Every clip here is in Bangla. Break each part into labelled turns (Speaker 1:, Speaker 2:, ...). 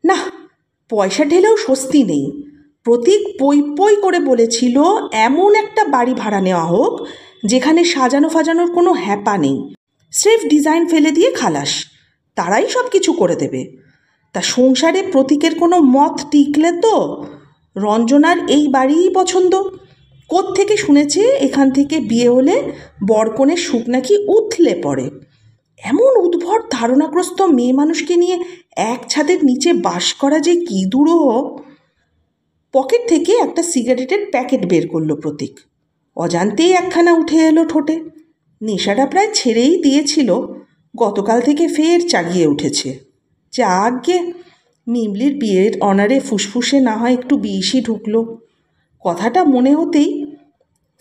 Speaker 1: না, পয়সা ঢেলেও স্বস্তি নেই। প্রতীক পই পই করে বলেছিল এমন একটা বাড়ি ভাড়া নেওয়া হোক যেখানে সাজানো ফাজানোর কোনো হ্যাপা নেই, স্রেফ ডিজাইন ফেলে দিয়ে খালাস, তারাই সব কিছু করে দেবে। তা সংসারে প্রতীকের কোনো মত টিকলে তো? রঞ্জনার এই বাড়িই পছন্দ। কোত্থেকে শুনেছে এখান থেকে বিয়ে হলে বরকনের সুখ নাকি উথলে পড়ে। এমন উদ্ভট ধারণাগ্রস্ত মেয়ে মানুষকে নিয়ে এক ছাদের নিচে বাস করা যে কী দুরূহ। পকেট থেকে একটা সিগারেটের প্যাকেট বের করলো প্রতীক। অজান্তেই একখানা উঠে এলো ঠোঁটে। নেশাটা প্রায় ছেড়েই দিয়েছিল, গতকাল থেকে ফের চাগিয়ে উঠেছে। যাগ্গে, মিমলির বিয়ের অনারে ফুসফুসে না হয় একটু বিষই ঢুকলো। কথাটা মনে হতেই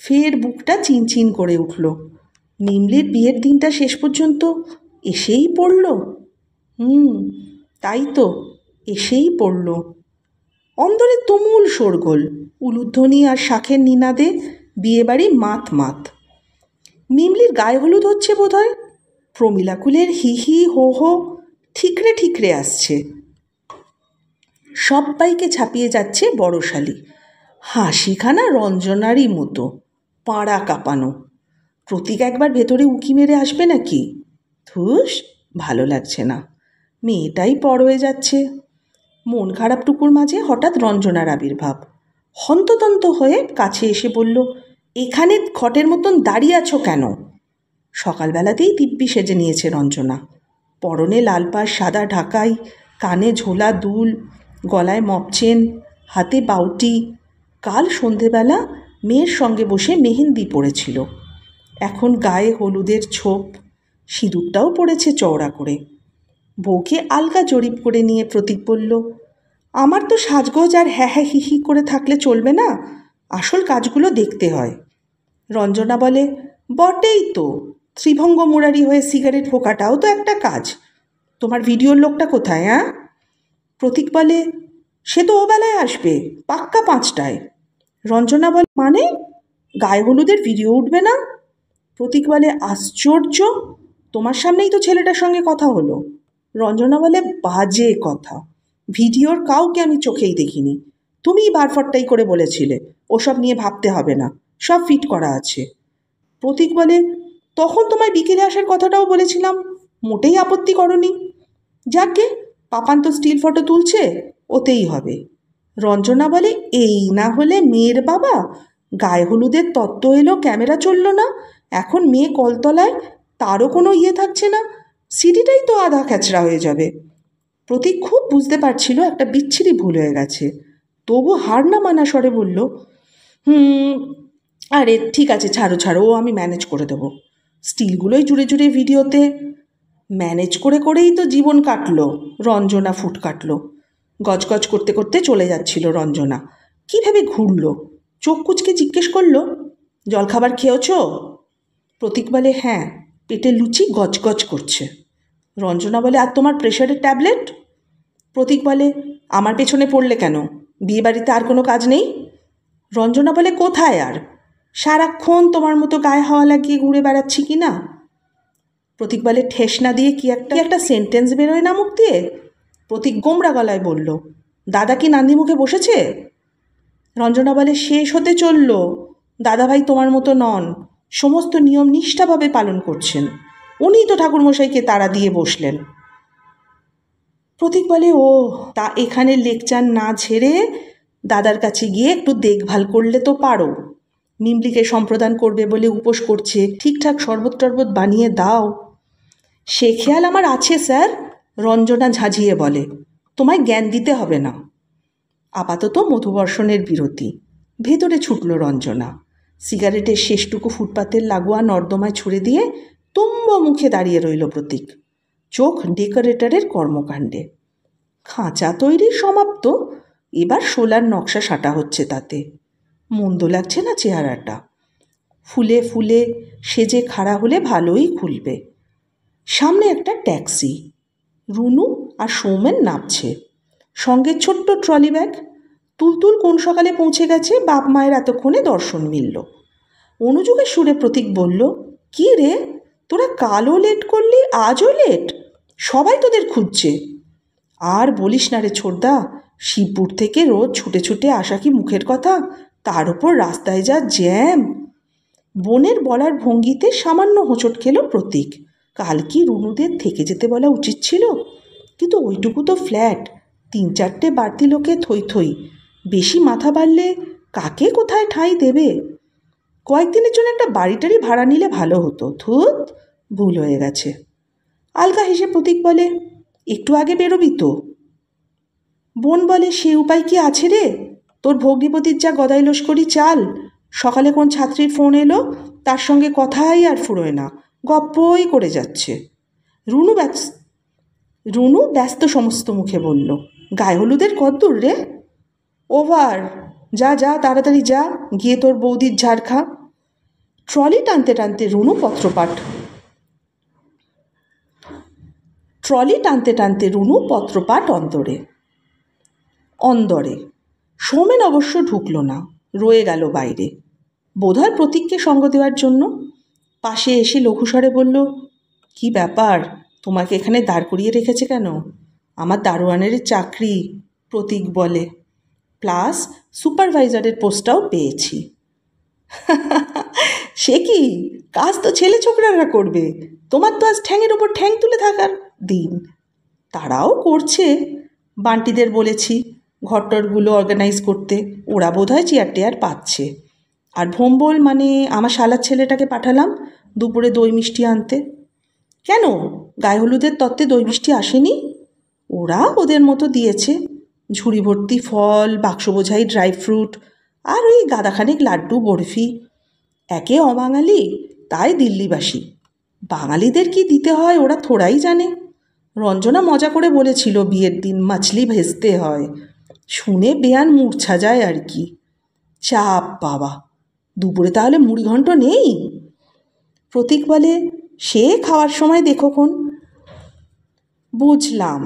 Speaker 1: ফের বুকটা চিনচিন করে উঠল। মিমলির বিয়ের দিনটা শেষ পর্যন্ত এসেই পড়ল। তাই তো, এসেই পড়ল। অন্দরে তুমুল শোরগোল, উলুধ্বনি আর শাঁখের নিনাদে বিয়েবাড়ি মাত মাত। মিমলির গায়ে হলুদ হচ্ছে বোধ হয়। প্রমীলাকুলের হি হি হো হো ঠিকরে ঠিকরে আসছে। সব্বাইকে ছাপিয়ে যাচ্ছে বড়শালী। হাসিখানা রঞ্জনারই মতো, পাড়া কাঁপানো। প্রতীক একবার ভেতরে উকি মেরে আসবে নাকি? ধুস, ভালো লাগছে না। মেয়েটাই পর হয়ে যাচ্ছে। মন খারাপটুকুর মাঝে হঠাৎ রঞ্জনার আবির্ভাব। হন্ততন্ত হয়ে কাছে এসে বলল, এখানে খটের মতন দাঁড়িয়ে আছো কেন? সকালবেলাতেই দিব্যি সেজে নিয়েছে রঞ্জনা। পরনে লাল পাড় সাদা ঢাকাই, কানে ঝোলা দুল, গলায় মপচেন, হাতে বাউটি। কাল সন্ধেবেলা মেয়ের সঙ্গে বসে মেহেন্দি পড়েছিল। এখন গায়ে হলুদের ছোপ, সিঁদুরটাও পড়েছে চওড়া করে। বউকে আলগা জরিপ করে নিয়ে প্রতীক বলল, আমার তো সাজগোজ আর হ্যাঁ হ্যাঁ হি হি করে থাকলে চলবে না, আসল কাজগুলো দেখতে হয়। রঞ্জনা বলে, বটেই তো, ত্রিভঙ্গ মুরারি হয়ে সিগারেট ফোকাটাও তো একটা কাজ। তোমার ভিডিওর লোকটা কোথায়? প্রতীক বলে, সে তো ও বেলায় আসবে, পাক্কা 5টায়। রঞ্জনা বলে, মানে গায়ে হলুদের ভিডিও উঠবে না? প্রতীক বলে, আশ্চর্য, তোমার সামনেই তো ছেলেটার সঙ্গে কথা হলো। রঞ্জনা বলে, বাজে কথা, ভিডিওর কাউকে আমি চোখেই দেখিনি। তুমিই বারফট্টাই করে বলেছিলে ওসব নিয়ে ভাবতে হবে না, সব ফিট করা আছে। প্রতীক বলে, তখন তোমায় বিকেলে আসার কথাটাও বলেছিলাম, মোটেই আপত্তি করনি। যাকে পাপান তো স্টিল ফটো তুলছে, ওতেই হবে। রঞ্জনা বলে, এই না হলে মেয়ের বাবা, গায়ে হলুদের তত্ত্ব এলো, ক্যামেরা চলল না, এখন মেয়ে কলতলায়, তারও কোনো ইয়ে থাকছে না, সিডিটাই তো আধা খ্যাচড়া হয়ে যাবে। প্রতীক খুব বুঝতে পারছিল একটা বিচ্ছিরি ভুল হয়ে গেছে, তবু হার না মানা স্বরে বলল, আরে ঠিক আছে, ছাড়ো ছাড়ো, ও আমি ম্যানেজ করে দেবো। স্টিলগুলোই জুড়ে জুড়ে ভিডিওতে। ম্যানেজ করে করেই তো জীবন কাটলো। রঞ্জনা ফুট কাটলো। গজগজ করতে করতে চলে যাচ্ছিল রঞ্জনা। কী ভেবে ঘুরল, চোখ কুচকে জিজ্ঞেস করলো, জলখাবার খেয়েছ? প্রতীক বলে, হ্যাঁ, পেটে লুচি গজগজ করছে। রঞ্জনা বলে, আর তোমার প্রেশারের ট্যাবলেট? প্রতীক বলে, আমার পেছনে পড়লে কেন? বিয়েবাড়িতে আর কোনো কাজ নেই? রঞ্জনা বলে, কোথায় আর, সারাক্ষণ তোমার মতো গায়ে হাওয়া লাগিয়ে ঘুরে বেড়াচ্ছি কি না? প্রতীক বলে, ঠেস না দিয়ে কি একটা সেন্টেন্স বেরোয় না মুখ দিয়ে? প্রতীক গোমরা গলায় বলল, দাদা কি নান্দি মুখে বসেছে? রঞ্জনা বলে, শেষ হতে চলল, দাদাভাই তোমার মতো নন, সমস্ত নিয়ম নিষ্ঠাভাবে পালন করছেন, উনিই তো ঠাকুরমশাইকে তাড়া দিয়ে বসলেন। প্রতীক বলে, ও তা এখানে লেকচার না ছেড়ে দাদার কাছে গিয়ে একটু দেখভাল করলে তো পারো। মিমলিকে সম্প্রদান করবে বলে উপোস করছে, ঠিকঠাক শরবত টরবত বানিয়ে দাও। সে খেয়াল আমার আছে স্যার, রঞ্জনা ঝাঁঝিয়ে বলে, তোমায় জ্ঞান দিতে হবে না। আপাতত মধুবর্ষণের বিরতি। ভেতরে ছুটল রঞ্জনা। সিগারেটের শেষটুকু ফুটপাতের লাগোয়া নর্দমায় ছুড়ে দিয়ে তুম্ব মুখে দাঁড়িয়ে রইল প্রতীক, চোখ ডেকোরেটরের কর্মকাণ্ডে। খাঁচা তৈরি সমাপ্ত, এবার শোলার নকশা সাঁটা হচ্ছে তাতে। মন্দ লাগছে না চেহারাটা। ফুলে ফুলে সেজে খাড়া হলে ভালোই খুলবে। সামনে একটা ট্যাক্সি, রুনু আর সৌমেন নামছে, সঙ্গে ছোট্ট ট্রলি ব্যাগ। তুলতুল কোন সকালে পৌঁছে গেছে, বাপ মায়ের এতক্ষণে দর্শন মিলল। অনুযোগের সুরে প্রতীক বলল, কি রে, তোরা কালও লেট করলি, আজও লেট, সবাই তোদের খুঁজছে। আর বলিস না রে ছোটদা, শিবপুর থেকে রোজ ছুটে ছুটে আসা কি মুখের কথা, তার উপর রাস্তায় যা জ্যাম। বোনের বলার ভঙ্গিতে সামান্য হোঁচট খেল প্রতীক। কাল কি রুনুদের থেকে যেতে বলা উচিত ছিল, কিন্তু ওইটুকু তো ফ্ল্যাট, 3-4টে বাড়তি লোকে থই থই, বেশি মাথা বাড়লে কাকে কোথায় ঠাঁই দেবে। কয়েকদিনের জন্য একটা বাড়িটারি ভাড়া নিলে ভালো হতো। ধুত, ভুল হয়ে গেছে। আলগা হেসে প্রতীক বলে, একটু আগে বেরোবি তো? বোন বলে, সে উপায় কি আছে রে, তোর ভগ্নিপতির যা গদাই লস্করি চাল। সকালে কোন ছাত্রীর ফোন এলো, তার সঙ্গে কথাই আর ফুরোয় না, গপ্পই করে যাচ্ছে। রুনু ব্যস্ত সমস্ত মুখে বলল, গায়ে হলুদের কদ্দূর রে? ওভার। যা যা তাড়াতাড়ি যা, গিয়ে তোর বৌদির ঝাড় খা। ট্রলি টানতে টানতে রুনু পত্রপাঠ অন্দরে। সৌমেন অবশ্য ঢুকল না, রয়ে গেল বাইরে, বোধহয় প্রতীককে সঙ্গ দেওয়ার জন্য। পাশে এসে লঘুস্বরে বলল, কি ব্যাপার, তোমাকে এখানে দাঁড় করিয়ে রেখেছে কেন? আমার দারোয়ানের চাকরি, প্রতীক বলে, প্লাস সুপারভাইজারের পোস্টটাও পেয়েছি। সে কি, কাজ তো ছেলে ছোকরারা করবে, তোমার তো আজ ঠ্যাংয়ের ওপর ঠ্যাং তুলে থাকার দিন। তারাও করছে, বান্টিদের বলেছি ঘরটরগুলো অর্গানাইজ করতে, ওরা বোধহয় চেয়ার টেয়ার পাচ্ছে। আর ভোম্বল মানে আমার শালার ছেলেটাকে পাঠালাম দুপুরে দই মিষ্টি আনতে। কেন, গায়ে হলুদের তত্ত্বে দই মিষ্টি আসেনি? ওরা ওদের মতো দিয়েছে, ঝুড়ি ভর্তি ফল, বাক্স বোঝাই ড্রাই ফ্রুট, আর ওই গাদাখানেক লাড্ডু বরফি। একে অবাঙালি, তাই দিল্লিবাসী। বাঙালিদের কি দিতে হয় ওরা থোড়াই জানে। রঞ্জনা মজা করে বলেছিল বিয়ের দিন মাছলি ভেজতে হয়, শুনে বেয়ান মূর্ছা যায় আর কি। চাপ বাবা, দুপুরে তাহলে মুড়িঘণ্ট নেই? প্রতীক বলে, সে খাওয়ার সময় দেখোখন। বুঝলাম,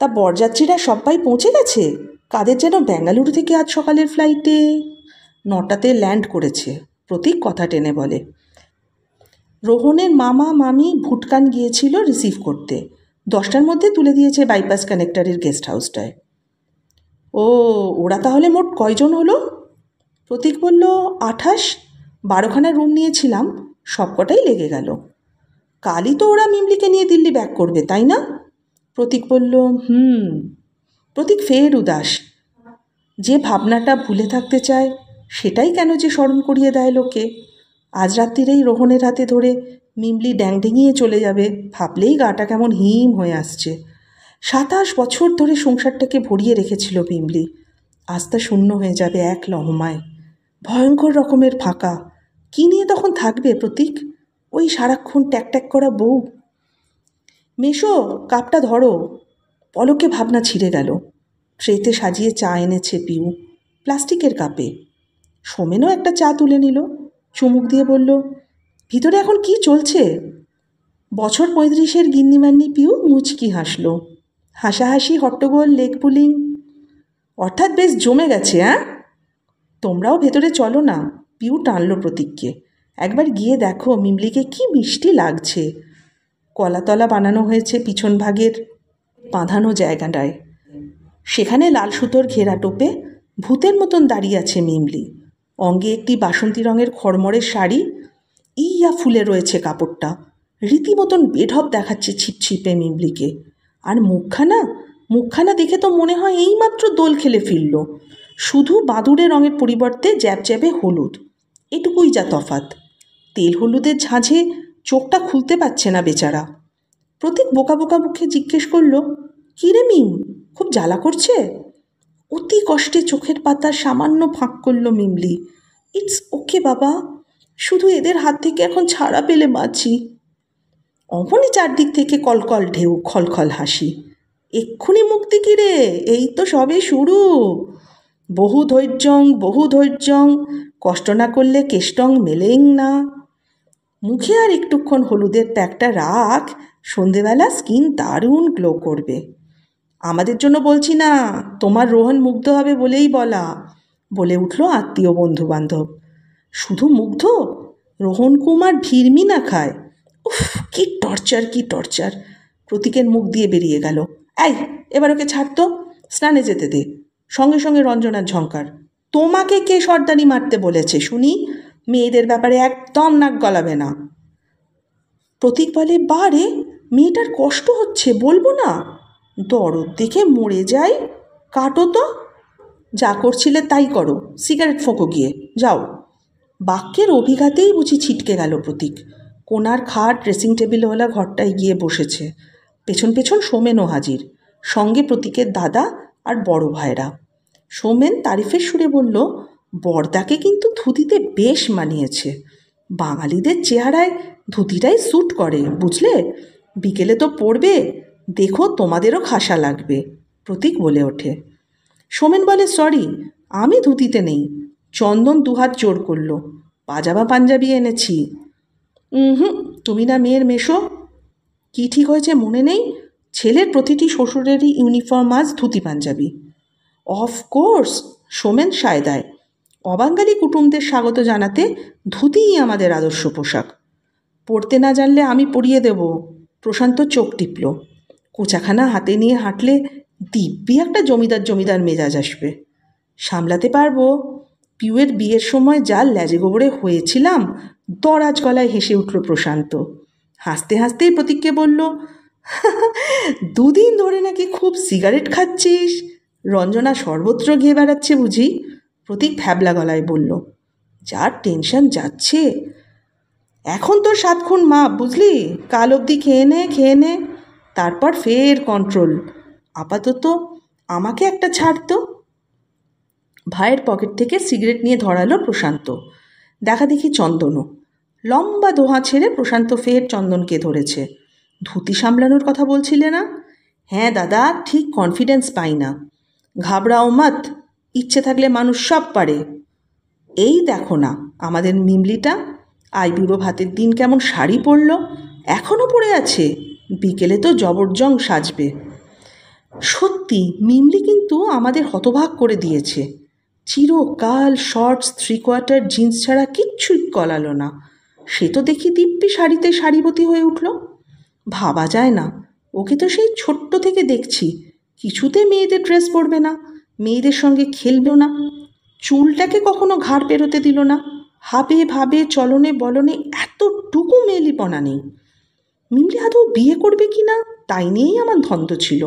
Speaker 1: তা বরযাত্রীরা সবাই পৌঁছে গেছে? কাদের যেন বেঙ্গালুরু থেকে আজ সকালের ফ্লাইটে 9টাতে ল্যান্ড করেছে, প্রতীক কথা টেনে বলে। রোহনের মামা মামি ভুটকান গিয়েছিল রিসিভ করতে, 10টার মধ্যে তুলে দিয়েছে বাইপাস কানেক্টরের গেস্ট হাউসটায়। ও, ওরা তাহলে মোট কয়জন হলো? প্রতীক বলল, 28। 12খানা রুম নিয়েছিলাম, সবকটাই লেগে গেল। কালই তো ওরা মিমলিকে নিয়ে দিল্লি ব্যাক করবে, তাই না? প্রতীক বলল, প্রতীক ফের উদাস। যে ভাবনাটা ভুলে থাকতে চায় সেটাই কেন যে স্মরণ করিয়ে দেয় লোকে। আজ রাত্রিরেই রোহনের হাতে ধরে মিমলি ড্যাংডেঙিয়ে চলে যাবে, ভাবলেই গাটা কেমন হিম হয়ে আসছে। 27 বছর ধরে সংসারটাকে ভরিয়ে রেখেছিল মিমলি, আজ তা শূন্য হয়ে যাবে এক লহমায়। ভয়ঙ্কর রকমের ফাঁকা। কী নিয়ে তখন থাকবে প্রতীক? ওই সারাক্ষণ ট্যাক ট্যাক করা বউ। মেশো, কাপটা ধরো। পলকে ভাবনা ছিঁড়ে গেল। ট্রেতে সাজিয়ে চা এনেছে পিউ, প্লাস্টিকের কাপে। সোমেনও একটা চা তুলে নিল, চুমুক দিয়ে বলল, ভিতরে এখন কি চলছে? বছর 35-এর গিন্নিমান্নি পিউ মুচকি হাসল। হাসাহাসি, হট্টগোল, লেগ পুলিং, অর্থাৎ বেশ জমে গেছে। তোমরাও ভেতরে চলো না, পিউ টানল প্রতীককে। একবার গিয়ে দেখো মিমলিকে কি মিষ্টি লাগছে। কলাতলা বানানো হয়েছে পিছন ভাগের বাঁধানো জায়গাটায়, সেখানে লাল সুতোর ঘেরা টোপে ভূতের মতন দাঁড়িয়ে আছে মিমলি। অঙ্গে একটি বাসন্তী রঙের খড়মড়ের শাড়ি, ইয়া ফুলে রয়েছে কাপড়টা, রীতিমতন বেঢপ দেখাচ্ছে ছিপছিপে মিমলিকে। আর মুখখানা দেখে তো মনে হয় এইমাত্র দোল খেলে ফিরল, শুধু বাদুড়ে রঙের পরিবর্তে জ্যাবজ্যাবে হলুদ, এটুকুই যা তফাৎ। তেল হলুদের ঝাঁঝে চোখটা খুলতে পারছে না বেচারা। প্রতীক বোকা বোকা মুখে জিজ্ঞেস করল, কী রে মিম, খুব জ্বালা করছে? অতি কষ্টে চোখের পাতা সামান্য ফাঁক করল মিমলি। ইটস ওকে বাবা, শুধু এদের হাত থেকে এখন ছাড়া পেলে বাঁচি। অমনি চারদিক থেকে কলকল ঢেউ, খলখল হাসি। এক্ষুনি মুক্তি কি রে, এই তো সবে শুরু। বহু ধৈর্যং, কষ্ট না করলে কেষ্টং মেলেং না। মুখে আর একটুক্ষণ হলুদের প্যাকটা রাখ, সন্ধেবেলা স্কিন দারুণ গ্লো করবে। আমাদের জন্য বলছি না, তোমার রোহন মুগ্ধ হবে বলেই বলা, বলে উঠল আত্মীয় বন্ধু বান্ধব। শুধু মুগ্ধ? রোহন কুমার ভিড়মি না খায়। উফ, কি টর্চার! প্রতীকের মুখ দিয়ে বেরিয়ে গেল, এই, এবার ওকে ছাড় তো, স্নানে যেতে দে। সঙ্গে সঙ্গে রঞ্জনার ঝঙ্কার, তোমাকে কে সর্দানি মারতে বলেছে শুনি? মেয়েদের ব্যাপারে একদম নাক গলাবে না। প্রতীক বলে, বারে, মেয়েটার কষ্ট হচ্ছে, বলবো না? দরদ দেখে মরে যাই। কাটো তো, যা করছিলে তাই করো, সিগারেট ফোঁকো গিয়ে, যাও। বাক্যের অভিঘাতেই বুঝি ছিটকে গেল প্রতীক। কোনার খাট ড্রেসিং টেবিলওয়ালা ঘরটায় গিয়ে বসেছে। পেছন পেছন সোমেনও হাজির, সঙ্গে প্রতীকের দাদা আর বড় ভাইরা। সোমেন তারিফের সুরে বলল, বরদাকে কিন্তু ধুতিতে বেশ মানিয়েছে। বাঙালিদের চেহারায় ধুতিটাই স্যুট করে, বুঝলে? বিকেলে তো পড়বে, দেখো তোমাদেরও খাসা লাগবে। প্রতীক বলে ওঠে। সোমেন বলে, সরি, আমি ধুতিতে নেই। চন্দন দুহাত জোর করল, পাজামা পাঞ্জাবি এনেছি। হুম, তুমি না মেয়ের মেশো? কি ঠিক হয়েছে মনে নেই? ছেলের প্রতিটি শ্বশুরেরই ইউনিফর্ম আজ ধুতি পাঞ্জাবি। অফকোর্স, সোমেন সায় দেয়। অবাঙালি কুটুমদের স্বাগত জানাতে ধুতিই আমাদের আদর্শ পোশাক। পড়তে না জানলে আমি পরিয়ে দেব। প্রশান্ত চোখ টিপল। কোচাখানা হাতে নিয়ে হাঁটলে দিব্যি একটা জমিদার জমিদার মেজাজ আসবে। সামলাতে পারবো। পিউয়ের বিয়ের সময় যা ল্যাজে গোবরে হয়েছিলাম, দরাজ গলায় হেসে উঠল প্রশান্ত। হাসতে হাসতেই প্রতীককে বলল, দুদিন ধরে নাকি খুব সিগারেট খাচ্ছিস। রঞ্জনা সর্বত্র গিয়ে বেড়াচ্ছে বুঝি? প্রতীক ভ্যাবলা গলায় বলল, যার টেনশন যাচ্ছে। এখন তোর 7 খুন মাপ, বুঝলি? কাল অবধি খেয়ে নে, তারপর ফের কন্ট্রোল। আপাতত আমাকে একটা ছাড় তো। ভাইয়ের পকেট থেকে সিগারেট নিয়ে ধরালো প্রশান্ত। দেখা দেখি চন্দনও। লম্বা দোহা ছেড়ে প্রশান্ত ফের চন্দনকে ধরেছে। ধুতি সামলানোর কথা বলছিলে না? হ্যাঁ দাদা, ঠিক কনফিডেন্স পাই না। ঘাবড়াও মত, ইচ্ছে থাকলে মানুষ সব পারে। এই দেখো না আমাদের মিমলিটা, আইবুড়ো ভাতের দিন কেমন শাড়ি পরল, এখনও পরে আছে। বিকেলে তো জবরজং সাজবে। সত্যি মিমলি কিন্তু আমাদের হতভাগ করে দিয়েছে। চিরকাল শর্টস, 3/4 জিন্স ছাড়া কিচ্ছুই গলালো না। সে তো দেখি দিব্যি শাড়িতে শাড়িবতী হয়ে উঠল। ভাবা যায় না, ওকে তো সেই ছোট্ট থেকে দেখছি কিছুতে মেয়েদের ড্রেস পরবে না, মেয়েদের সঙ্গে খেলবেও না, চুলটাকে কখনো ঘাড় পেরোতে দিল না। হাবে ভাবে চলনে বলনে এতটুকু মেয়েলিপনা নেই। মিমলি আদৌ বিয়ে করবে কি না তাই নিয়েই আমার ধন্দ ছিল।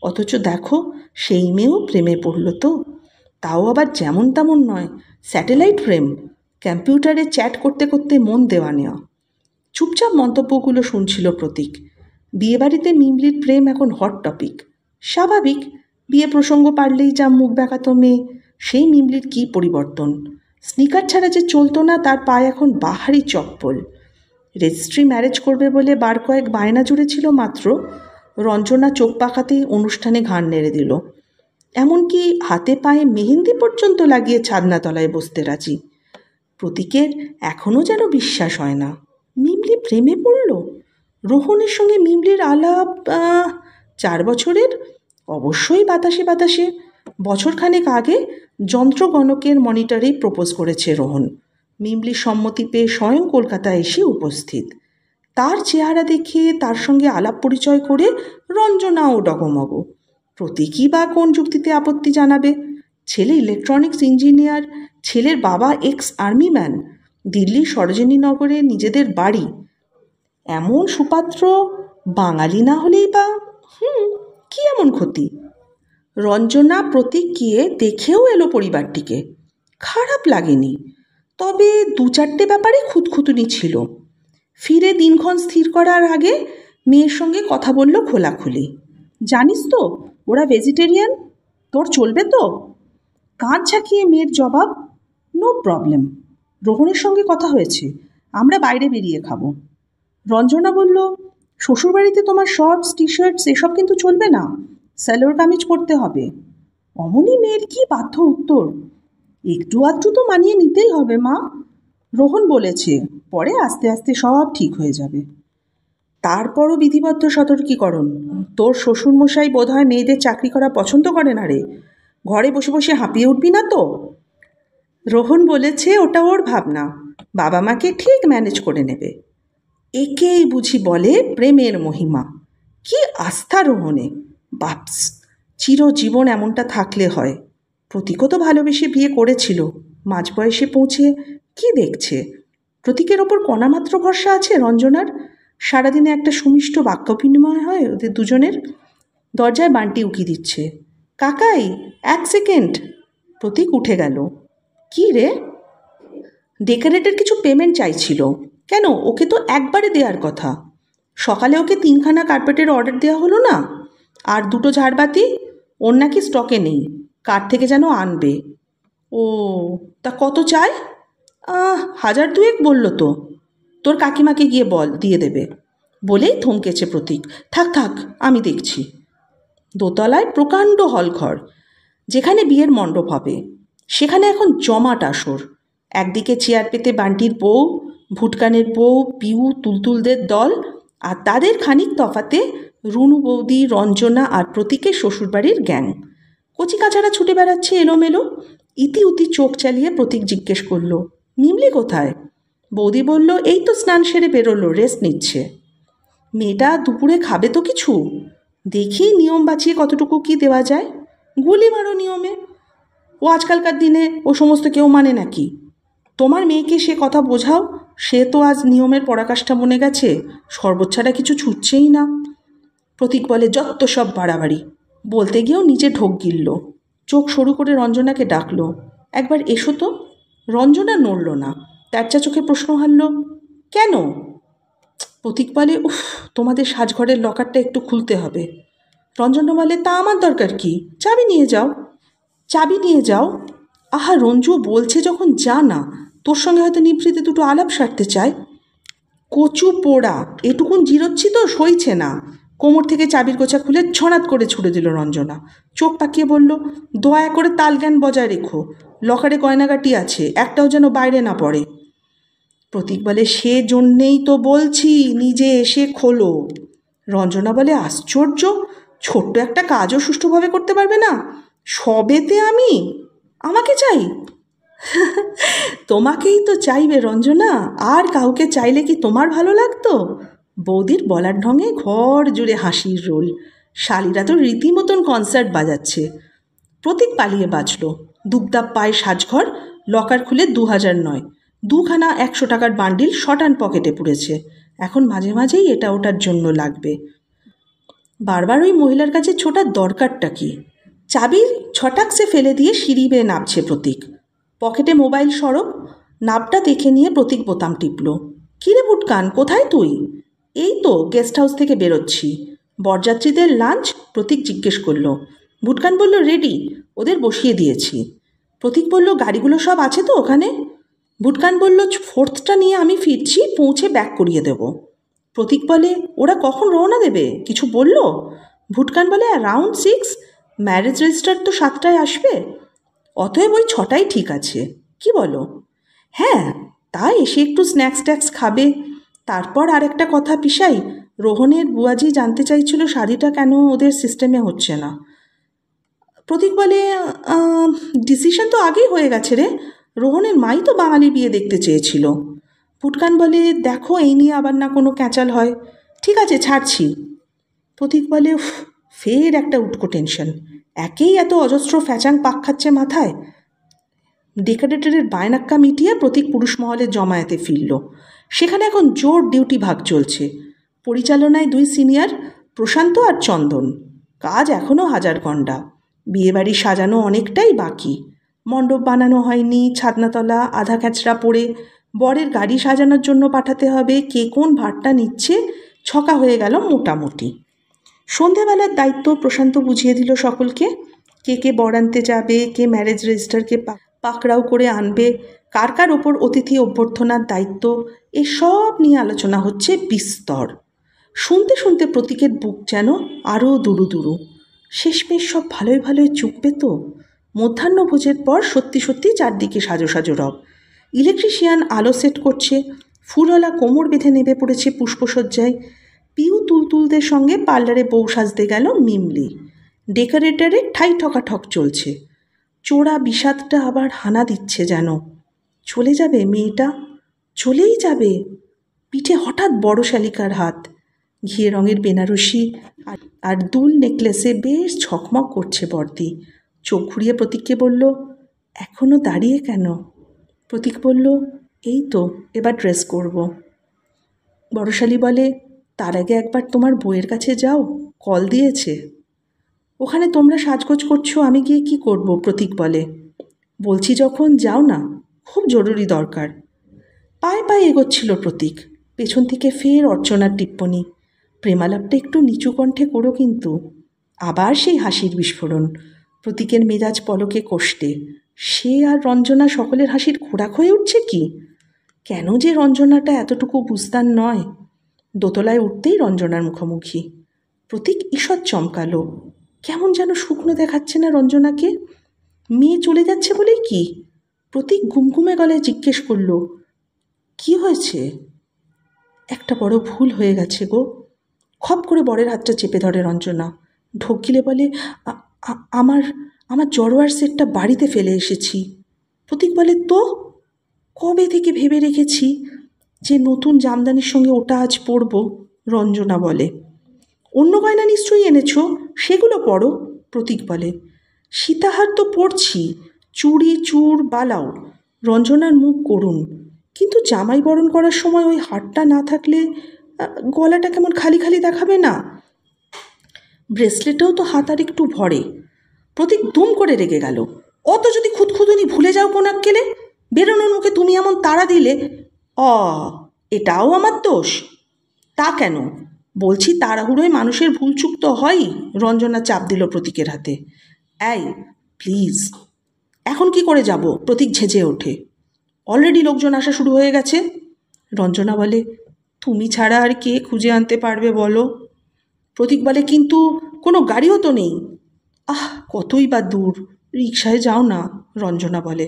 Speaker 1: অথচ দেখো, সেই মেয়েও প্রেমে পড়ল তো। তাও আবার যেমন তেমন নয়, স্যাটেলাইট প্রেম, কম্পিউটারে চ্যাট করতে করতে মন দেওয়া নেওয়া। চুপচাপ মন্তব্যগুলো শুনছিল প্রতীক। বিয়েবাড়িতে মিমলির প্রেম এখন হট টপিক। স্বাভাবিক, বিয়ে প্রসঙ্গ পারলেই যা মুখ বেঁকাতো মেয়ে, সেই মিমলির কী পরিবর্তন! স্নিকার ছাড়া যে চলতো না, তার পায়ে এখন বাহারি চপ্পল। রেজিস্ট্রি ম্যারেজ করবে বলে বার কয়েক বায়না জুড়েছিল মাত্র। রঞ্জনা চোখ পাকাতেই অনুষ্ঠানে ঘাড় নেড়ে দিল। এমনকি হাতে পায়ে মেহেন্দি পর্যন্ত লাগিয়ে ছাদনাতলায় বসতে রাজি। প্রতীকের এখনও যেন বিশ্বাস হয় না। মিমলি প্রেমে পড়ল? রোহনের সঙ্গে মিমলির আলাপ 4 বছরের, অবশ্যই বাতাসে বাতাসে। বছরখানেক আগে যন্ত্রগণকের মনিটরেই প্রপোজ করেছে রোহন। মিমলির সম্মতি পেয়ে স্বয়ং কলকাতায় এসে উপস্থিত। তার চেহারা দেখে তার সঙ্গে আলাপ পরিচয় করে রঞ্জনাও ডগমগ। প্রতীকই বা কোন যুক্তিতে আপত্তি জানাবে? ছেলে ইলেকট্রনিক্স ইঞ্জিনিয়ার, ছেলের বাবা এক্স আর্মি ম্যান, দিল্লির সরোজিনীনগরে নিজেদের বাড়ি। এমন সুপাত্র বাঙালি না হলেই বা কি এমন ক্ষতি? রঞ্জনা প্রতীক গিয়ে দেখেও এলো পরিবারটিকে। খারাপ লাগেনি, তবে 2-4টে ব্যাপারে খুঁতখুঁতুনি ছিল। ফিরে দিনক্ষণ স্থির করার আগে মেয়ের সঙ্গে কথা বলল খোলাখুলি। জানিস তো ওরা ভেজিটেরিয়ান, তোর চলবে তো? কাঁধ ঝাঁকিয়ে মেয়ের জবাব, নো প্রবলেম। রোহনের সঙ্গে কথা হয়েছে, আমরা বাইরে বেরিয়ে খাবো। রঞ্জনা বলল, শ্বশুরবাড়িতে তোমার শর্টস, টি শার্টস এসব কিন্তু চলবে না, সালোয়ার কামিজ পরতে হবে। অমনি মেয়ের কি বাধ্য উত্তর, একটু আধটু তো মানিয়ে নিতেই হবে মা। রোহন বলেছে পরে আস্তে আস্তে সব ঠিক হয়ে যাবে। তারপরও বিধিবদ্ধ সতর্কীকরণ, তোর শ্বশুরমশাই বোধহয় মেয়েদের চাকরি করা পছন্দ করে না রে। ঘরে বসে বসে হাঁপিয়ে উঠবি না তো? রোহন বলেছে ওটা ওর ভাবনা, বাবা মাকে ঠিক ম্যানেজ করে নেবে। একেই বুঝি বলে প্রেমের মহিমা। কি আস্থা রোহনে! বাপস, চিরজীবন এমনটা থাকলে হয়। প্রতীকও তো ভালোবেসে বিয়ে করেছিল, মাঝবয়সে পৌঁছে কি দেখছে? প্রতীকের ওপর কণামাত্র ভরসা আছে রঞ্জনার? সারাদিনে একটা সুমিষ্ট বাক্য বিনিময় হয় ওদের দুজনের। দরজায় বান্টি উকি দিচ্ছে। কাকাই, 1 সেকেন্ড। প্রতীক উঠে গেল। কি রে? ডেকোরেটের কিছু পেমেন্ট চাইছিল। কেন, ওকে তো একবারে দেওয়ার কথা। সকালে ওকে 3খানা কার্পেটের অর্ডার দেওয়া হলো না? আর 2টো ঝাড়বাতি ওর নাকি স্টকে নেই, কার থেকে যেন আনবে। ও, তা কত চায়? 1000-2 বলল তো। তোর কাকিমাকে গিয়ে বল, দিয়ে দেবে। বলেই থমকেছে প্রতীক। থাক থাক, আমি দেখছি। দোতলায় প্রকাণ্ড হলঘর, যেখানে বিয়ের মণ্ডপ হবে, সেখানে এখন জমাট আসর। একদিকে চেয়ার পেতে বান্টির বউ, ভুটকানের বউ, পিউ, তুলতুলদের দল, আর তাদের খানিক তফাতে রুনু বৌদি, রঞ্জনা আর প্রতীকের শ্বশুরবাড়ির গ্যাং। কচিকাচারা ছুটে বেড়াচ্ছে এলোমেলো। ইতি উতি চোখ চালিয়ে প্রতীক জিজ্ঞেস করল, মিমলি কোথায়? বৌদি বলল, এই তো স্নান সেরে বেরোলো, রেস্ট নিচ্ছে। মেয়েটা দুপুরে খাবে তো কিছু? দেখি নিয়ম বাঁচিয়ে কতটুকু কি দেওয়া যায়। গুলি মারো নিয়মে। ও আজকালকার দিনে ও সমস্ত কেউ মানে নাকি? তোমার মেয়েকে সে কথা বোঝাও। সে তো আজ নিয়মের পরাকাষ্ঠা মনে গেছে, শরবত ছাড়া কিছু ছুটছেই না। প্রতীক বলে, যত সব বাড়াবাড়ি। বলতে গিয়েও নিজে ঢোক গিলল। চোখ সরু করে রঞ্জনাকে ডাকলো, একবার এসো তো। রঞ্জনা নড়ল না, তেরচা চোখে প্রশ্ন হারল, কেন? প্রতীক বলে, উফ, তোমাদের সাজঘরের লকারটা একটু খুলতে হবে। রঞ্জনা বলে, তা আমার দরকার কি? চাবি নিয়ে যাও। চাবি নিয়ে যাও? আহা, রঞ্জু বলছে যখন যা না, তোর সঙ্গে হয়তো নিভৃতে 2টো আলাপ সারতে চায়। কচু পোড়া, এটুকুন জিরোচ্ছি তো সইছে না। কোমর থেকে চাবির গোছা খুলে ছড়াত করে ছুড়ে দিল রঞ্জনা। চোখ পাকিয়ে বলল, দয়া করে তালজ্ঞান বজায় রেখো। লকারে গয়নাগাটি আছে, একটাও যেন বাইরে না পড়ে। প্রতীক বলে, সে জন্যেই তো বলছি নিজে এসে খোলো। রঞ্জনা বলে, আশ্চর্য, ছোট্ট একটা কাজও সুষ্ঠুভাবে করতে পারবে না? সবেতে আমি আমাকে চাই? তোমাকেই তো চাইবে রঞ্জনা, আর কাউকে চাইলে কি তোমার ভালো লাগতো? বৌদির বলার ঢঙে ঘর জুড়ে হাসির রোল। শালিরা তো রীতিমতন কনসার্ট বাজাচ্ছে। প্রতীক পালিয়ে বাঁচল। দুবদাব পায়ে সাজঘর, লকার খুলে 2000 নয়, 2খানা 100 টাকার বান্ডিল শটান পকেটে পুড়েছে। এখন মাঝে মাঝেই এটা ওটার জন্য লাগবে। বারবার ওই মহিলার কাছে ছোটার দরকারটা কি? চাবির ছটাকসে ফেলে দিয়ে সিঁড়ি বেয়ে নামছে প্রতীক। পকেটে মোবাইল সরব, নাবটা দেখে নিয়ে প্রতীক বোতাম টিপল। কিরে ভুটকান, কোথায় তুই? এই তো গেস্ট হাউস থেকে বেরোচ্ছি। বরযাত্রীদের লাঞ্চ? প্রতীক জিজ্ঞেস করল। ভুটকান বলল, রেডি, ওদের বসিয়ে দিয়েছি। প্রতীক বলল, গাড়িগুলো সব আছে তো ওখানে? ভুটকান বলল, 4টা নিয়ে আমি ফিরছি, পৌঁছে ব্যাক করিয়ে দেব। প্রতীক বলে, ওরা কখন রওনা দেবে, কিছু বলল? ভুটকান বলে, অ্যারাউন্ড 6। ম্যারেজ রেজিস্টার তো 7টায় আসবে, অতএব ওই 6টাই ঠিক আছে। কি বলো? হ্যাঁ, তাই এসে একটু স্ন্যাক্স ট্যাক্স খাবে। তারপর আরেকটা কথা পিসাই, রোহনের বুয়াজি জানতে চাইছিল শাড়িটা কেন ওদের সিস্টেমে হচ্ছে না। প্রতীক বলে, ডিসিশন তো আগেই হয়ে গেছে রে, রোহনের মাই তো বাঙালি বিয়ে দেখতে চেয়েছিল। ভুটকান বলে, দেখো এই নিয়ে আবার না কোনো ক্যাচাল হয়। ঠিক আছে, ছাড়ছি। প্রতীক বলে, উফ, ফের একটা উটকো টেনশন। একেই এত অজস্র ফ্যাচাং পাক খাচ্ছে মাথায়। ডেকোরেটরের বায়নাক্কা মিটিয়ে প্রতীক পুরুষ মহলের জমায়েতে ফিরল। সেখানে এখন জোর ডিউটি ভাগ চলছে। পরিচালনায় 2 সিনিয়র, প্রশান্ত আর চন্দন। কাজ এখনও 1000 গন্ডা। বিয়েবাড়ি সাজানো অনেকটাই বাকি। মণ্ডপ বানানো হয়নি, ছাদনাতলা আধা ক্যাচড়া পড়ে। বরের গাড়ি সাজানোর জন্য পাঠাতে হবে, কে কোন ভাড়টা নিচ্ছে, ছকা হয়ে গেল মোটামুটি। সন্ধেবেলার দায়িত্ব প্রশান্ত বুঝিয়ে দিল সকলকে। কে কে বর আনতে যাবে, কে ম্যারেজ রেজিস্টারকে পাকড়াও করে আনবে, কার কার ওপর অতিথি অভ্যর্থনার দায়িত্ব, এসব নিয়ে আলোচনা হচ্ছে বিস্তর। শুনতে শুনতে প্রতীকের বুক যেন আরও দুরু দুরু। শেষমেশ সব ভালোই ভালোই চুকবে তো? মধ্যাহ্নভোজের পর সত্যি সত্যি চারদিকে সাজো সাজো রব। ইলেকট্রিশিয়ান আলো সেট করছে, ফুলওয়ালা কোমর বেঁধে নেমে পড়েছে পুষ্পসজ্জায়। পিউ তুলতুলদের সঙ্গে পার্লারে বউ সাজতে গেল মিমলি। ডেকোরেটরে ঠাই ঠকাঠক চলছে। চোরা বিষাদটা আবার হানা দিচ্ছে যেন। চলে যাবে মেয়েটা, চলেই যাবে। পিঠে হঠাৎ বড় শালিকার হাত। ঘিয়ে রঙের বেনারসি আর দুল নেকলেসে বেশ ঝকমক করছে বর্দি। চোখ ঘুরিয়ে প্রতীককে বলল, এখনও দাঁড়িয়ে কেন? প্রতীক বলল, এই তো এবার ড্রেস করব। বড়শালী বলে, তার আগে একবার তোমার বউয়ের কাছে যাও, কল দিয়েছে। ওখানে তোমরা সাজগোজ করছো, আমি গিয়ে কি করব? প্রতীক বলে। বলছি যখন যাও না, খুব জরুরি দরকার। পায়ে পায়ে এগোচ্ছিল প্রতীক। পেছন থেকে ফের অর্চনার টিপ্পনি, প্রেমালাপটা একটু নিচু কণ্ঠে করো কিন্তু। আবার সেই হাসির বিস্ফোরণ। প্রতীকের মেজাজ পলকে কষ্টে। সে আর রঞ্জনা সকলের হাসির খোরাক হয়ে উঠছে কি? কেন যে রঞ্জনাটা এতটুকু বুঝতার নয়? দোতলায় উঠতেই রঞ্জনার মুখোমুখি। প্রতীক ঈষৎ চমকালো। কেমন যেন শুকনো দেখাচ্ছে না রঞ্জনাকে? মেয়ে চলে যাচ্ছে বলেই কি? প্রতীক ঘুমঘুমে গলায় জিজ্ঞেস করল, কি হয়েছে? একটা বড় ভুল হয়ে গেছে গো। খপ করে বরের হাতটা চেপে ধরে রঞ্জনা। ঢোক গিলে বলে, আমার আমার জড়োয়ার সেটটা বাড়িতে ফেলে এসেছি। প্রতীক বলে, তো কবে থেকে ভেবে রেখেছি যে নতুন জামদানির সঙ্গে ওটা আজ পরব। রঞ্জনা বলে, অন্য গয়না নিশ্চয়ই এনেছ, সেগুলো পরো। প্রতীক বলে, সীতাহার তো পরছি, চুড়ি চূড় বালাও। রঞ্জনার মুখ করুন। কিন্তু জামাই বরণ করার সময় ওই হারটা না থাকলে গলাটা কেমন খালি খালি দেখাবে না? ব্রেসলেটেও তো হাত আর একটু ভরে। প্রতীক দুম করে রেগে গেল। অত যদি খুদখুদুনি ভুলে যাও কোনাক্কেলে, বেরোনোর মুখে তুমি এমন তাড়া দিলে। এটাও আমার দোষ? তা কেন? বলছি তাড়াহুড়োয় মানুষের ভুলচুক তো হয়ই। রঞ্জনা চাপ দিল প্রতীকের হাতে। এই প্লিজ। এখন কি করে যাব? প্রতীক ঝেঁঝে ওঠে। অলরেডি লোকজন আসা শুরু হয়ে গেছে। রঞ্জনা বলে, তুমি ছাড়া আর কে খুঁজে আনতে পারবে বলো? প্রতীক বলে, কিন্তু কোনো গাড়িও তো নেই। কতই বা দূর, রিকশায় যাও না। রঞ্জনা বলে,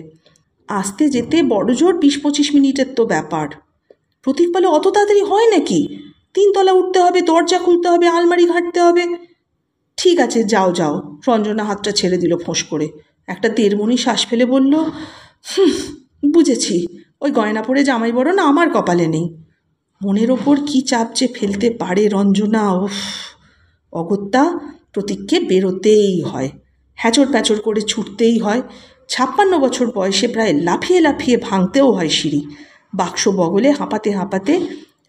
Speaker 1: আসতে যেতে বড় জোর 20-25 মিনিটের তো ব্যাপার। প্রতীক বলে, অত তাড়াতাড়ি হয় নাকি? 3 তলা উঠতে হবে, দরজা খুলতে হবে, আলমারি ঘাঁটতে হবে। ঠিক আছে, যাও যাও। রঞ্জনা হাতটা ছেড়ে দিল ফোঁস করে। একটা দেড়মণি শ্বাস ফেলে বলল, বুঝেছি, ওই গয়না পরে জামাই বরণ আমার কপালে নেই। মনের ওপর কি চাপ যে ফেলতে পারে রঞ্জনা! অগত্যা প্রতীককে বেরোতেই হয়, হ্যাঁচড় প্যাঁচড় করে ছুটতেই হয়। 56 বছর বয়সে প্রায় লাফিয়ে লাফিয়ে ভাঙতেও হয় সিঁড়ি। বাক্স বগলে হাঁপাতে হাঁপাতে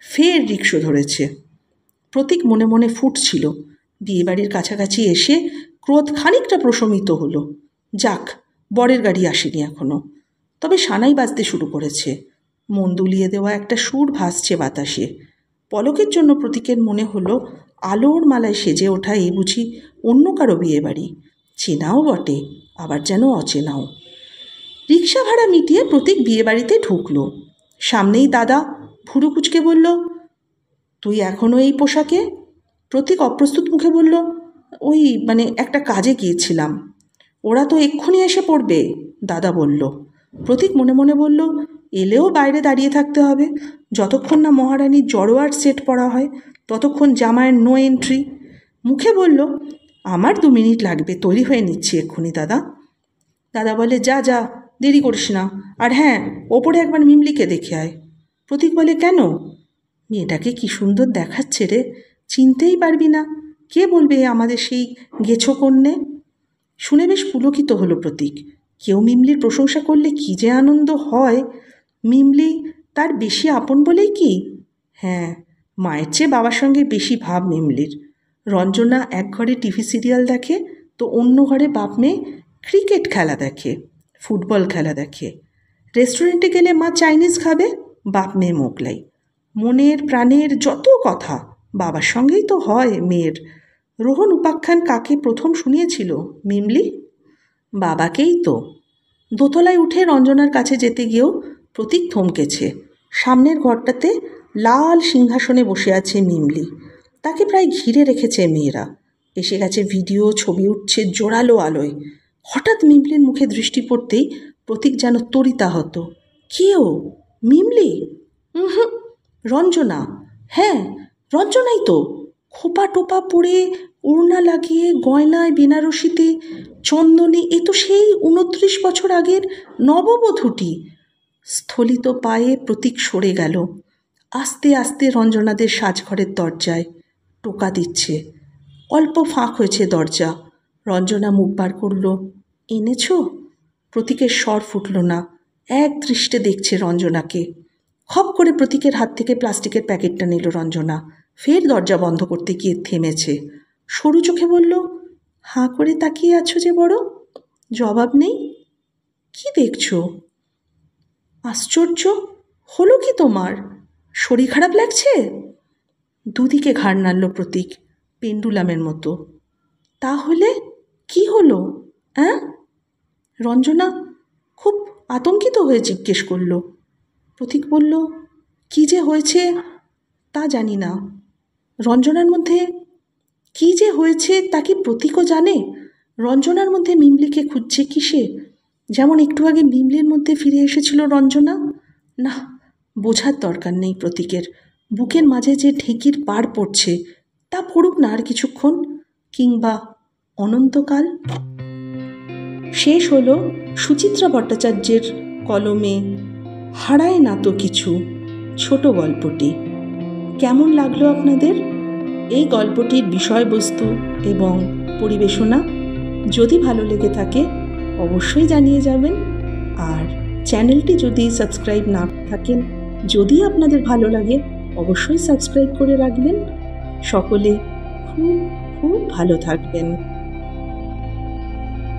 Speaker 1: ফের রিকশো ধরেছে। প্রতীক মনে মনে ফুটছিল। বিয়েবাড়ির কাছাকাছি এসে ক্রোধ খানিকটা প্রশমিত হলো। যাক, বরের গাড়ি আসেনি এখনো, তবে সানাই বাজতে শুরু করেছে। মন দুলিয়ে দেওয়া একটা সুর ভাসছে বাতাসে। পলকের জন্য প্রতীকের মনে হলো, আলোর মালায় সেজে ওঠা এই বুঝি অন্য কারো বিয়েবাড়ি। চেনাও বটে, আবার যেন অচেনাও। রিক্সা ভাড়া মিটিয়ে প্রতীক বিয়েবাড়িতে ঢুকলো। সামনেই দাদা ভুরু কুচকে বলল, তুই এখনও এই পোশাকে? প্রতীক অপ্রস্তুত মুখে বলল, ওই একটা কাজে গিয়েছিলাম। ওরা তো এক্ষুনি এসে পড়বে, দাদা বলল। প্রতীক মনে মনে বলল, এলেও বাইরে দাঁড়িয়ে থাকতে হবে। যতক্ষণ না মহারানীর জড়োয়ার সেট পরা হয় ততক্ষণ জামাইয়ের নো এন্ট্রি। মুখে বলল, আমার 2 মিনিট লাগবে, তৈরি হয়ে নিচ্ছি এক্ষুনি দাদা। দাদা বলে, যা যা, দেরি করিস না। আর হ্যাঁ, ওপরে একবার মিমলিকে দেখে আয়। প্রতীক বলে, কেন? মেয়েটাকে কি সুন্দর দেখাচ্ছে রে, চিনতেই পারবি না। কে বলবে আমাদের সেই গেছো কন্যে? শুনে বেশ পুলকিত হলো প্রতীক। কেউ মিমলির প্রশংসা করলে কি যে আনন্দ হয়! মিমলি তার বেশি আপন বলেই কি? হ্যাঁ, মায়ের চেয়ে বাবার সঙ্গে বেশি ভাব মিমলির। রঞ্জনা এক ঘরে টিভি সিরিয়াল দেখে, তো অন্য ঘরে বাপ মেয়ে ক্রিকেট খেলা দেখে, ফুটবল খেলা দেখে। রেস্টুরেন্টে গেলে মা চাইনিজ খাবে, বাপ মেয়ে মোগলাই। মনের প্রাণের যত কথা বাবার সঙ্গেই তো হয় মেয়ের। রোহন উপাখ্যান কাকে প্রথম শুনিয়েছিল? মিমলি? বাবাকেই তো। দোতলায় উঠে রঞ্জনার কাছে যেতে গিয়েও প্রতীক থমকেছে। সামনের ঘরটাতে লাল সিংহাসনে বসে আছে মিমলি। তাকে প্রায় ঘিরে রেখেছে মেয়েরা। এসে গেছে ভিডিও, ছবি উঠছে জোরালো আলোয়। হঠাৎ মিমলির মুখে দৃষ্টি পড়তেই প্রতীক যেন তরিতাহত। কেউ? মিমলি? রঞ্জনা। হ্যাঁ, রঞ্জনাই তো। খোপা টোপা পরে, ওড়না লাগিয়ে, গয়নায় বেনারসিতে, চন্দনে, এ তো সেই 29 বছর আগের নববধূটি। স্থলিত পায়ে প্রতীক সরে গেল। আস্তে আস্তে রঞ্জনাদের সাজঘরের দরজায়। টোকা দিচ্ছে। অল্প ফাঁক হয়েছে দরজা। রঞ্জনা মুখ বার করল। এনেছ? প্রতীকের স্বর ফুটল না। এক দৃষ্টে দেখছে রঞ্জনাকে। খপ করে প্রতীকের হাত থেকে প্লাস্টিকের প্যাকেটটা নিল রঞ্জনা। ফের দরজা বন্ধ করতে গিয়ে থেমেছে। সরু চোখে বলল, হাঁ করে তাকিয়ে আছো যে বড়? জবাব নেই। কি দেখছো? আশ্চর্য, হলো কি তোমার? শরীর খারাপ লাগছে? দুদিকে ঘাড় নাড়ল প্রতীক, পেন্ডুলামের মতো। তাহলে কি হলো? হ্যাঁ? রঞ্জনা খুব আতঙ্কিত হয়ে জিজ্ঞেস করল। প্রতীক বলল, কি যে হয়েছে তা জানি না। রঞ্জনার মধ্যে কি যে হয়েছে তা কি প্রতীকও জানে? রঞ্জনার মধ্যে মিমলিকে খুঁজছে কিসে? যেমন একটু আগে মিমলির মধ্যে ফিরে এসেছিল রঞ্জনা। না, বোঝার দরকার নেই প্রতীকের। বুকের মাঝে যে ঢেঁকির পাড় পড়ছে তা পড়ুক না আর কিছুক্ষণ, কিংবা অনন্তকাল। শেষ হলো সুচিত্রা ভট্টাচার্যের কলমে হারায় না তো কিছু ছোট গল্পটি। কেমন লাগলো আপনাদের এই গল্পটির বিষয়বস্তু এবং পরিবেশনা? যদি ভালো লেগে থাকে অবশ্যই জানিয়ে যাবেন। আর চ্যানেলটি যদি সাবস্ক্রাইব না থাকেন, যদি আপনাদের ভালো লাগে অবশ্যই সাবস্ক্রাইব করে রাখবেন। সকলে খুব খুব ভালো থাকবেন।